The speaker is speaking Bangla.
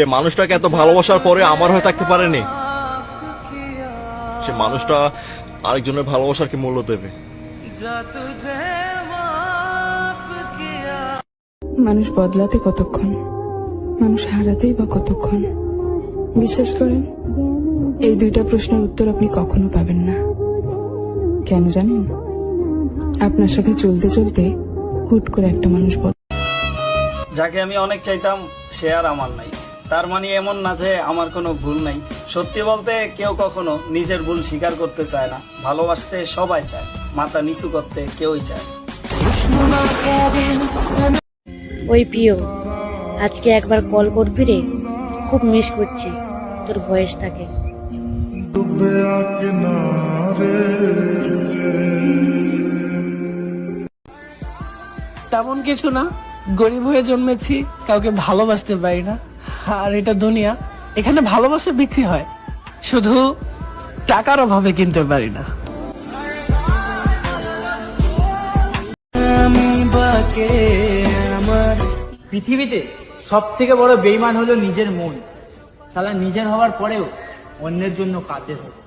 যে মানুষটাকে এত ভালোবাসার পরে আমার হয়ে থাকতে পারেনি, সে মানুষটা আরেকজনের ভালোবাসার কি মূল্য দেবে? মানুষ বদলাতে কতক্ষণ, মানুষ হারাতেই বা কতক্ষণ? বিশ্বাস করেন, এই দুইটা প্রশ্নের উত্তর আপনি কখনো পাবেন না। কেন জানেন? আপনার সাথে চলতে চলতে হুট করে একটা মানুষ যাকে আমি অনেক চাইতাম সে আর আমার নাই। তার মানে এমন না যে আমার কোনো ভুল নাই। সত্যি বলতে কেউ কখনো নিজের ভুল স্বীকার করতে চায় না। ভালোবাসতে সবাই চায়, মাথা নিচু করতে কেউই চায় না। ওই প্রিয়, আজকে একবার কল করবি রে, খুব মিস করছি তোর ভয়েসটাকে। তেমন কিছু না, গরিব হয়ে জন্মেছি, কাউকে ভালোবাসতে পারি না। আর এটা দুনিয়া, এখানে ভালোবাসা বিক্রি হয়, শুধু টাকার অভাবে কিনতে পারি না। পৃথিবীতে সব থেকে বড় বেঈমান হলো নিজের মন। সালা নিজের হওয়ার পরেও অন্যের জন্য কাঁদে হবে।